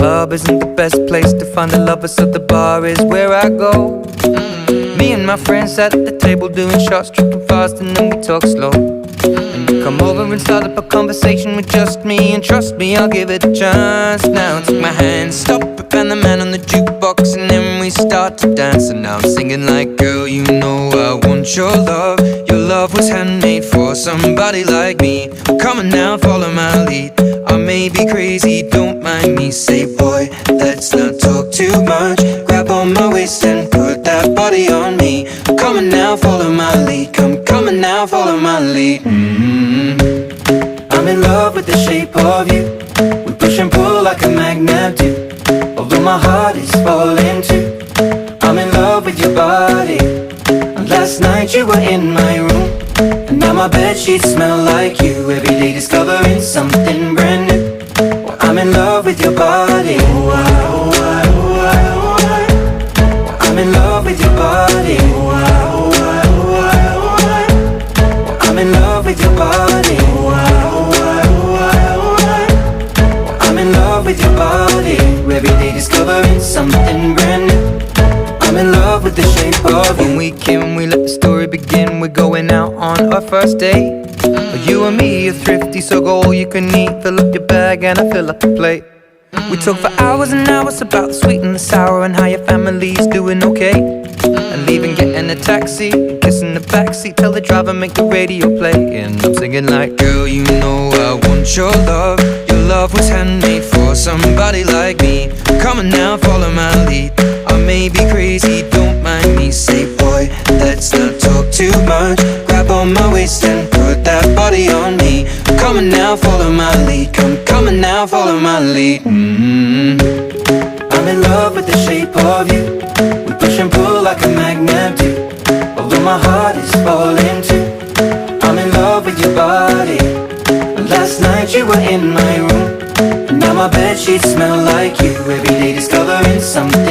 club isn't the best place to find a lover, so the bar is where I go. Me and my friends at the table doing shots, tripping fast, and then we talk slow. And you come over and start up a conversation with just me, and trust me, I'll give it a chance. Now take my hand, stop it, and the man on the jukebox, and then we start to dance. And now I'm singing like, girl, you know I want your love. Your love was handmade for somebody like me. Come on now, follow my lead. I may be crazy, don't mind me. Say, boy, let's not talk too much. Grab on my waist and put that body on me. Come on now, follow my lead. Come on now, follow my lead. I'm in love with the shape of you. We push and pull like a magnet do. Although my heart is falling too. I'm in love with your body. And last night you were in my room, and now my bedsheets smell like you. Every day discovering something brand new. Well, I'm in love with your body. Oh, I, oh, I, oh, I, oh, I. Well, I'm in love with your body. Oh, I, oh, I, oh, I, oh, I. Well, I'm in love with your body. Oh, I, oh, I, oh, I, oh, I. Well, I'm in love with your body. Every day discovering something brand new. I'm in love with the shape of you. When we came, we let the story begin. We're going out on our first date. You and me are thrifty, so go all you can eat. Fill up your bag and I fill up the plate. We talk for hours and hours about the sweet and the sour, and how your family's doing okay. And leaving, getting a taxi, kissing the backseat, tell the driver make the radio play. And I'm singing like, girl, you know I want your love. Your love was handmade for somebody like me. Come on now, follow my lead. I may be crazy, don't mind me. Say, boy, let's not talk too much. Grab on my waist and put that body on me. Come on now, follow my lead. Come on now, follow my lead. I'm in love with the shape of you. We push and pull like a magnet do. Although my heart is falling too. I'm in love with your body. Last night you were in my room, and now my bedsheets smell like you. Every day discovering something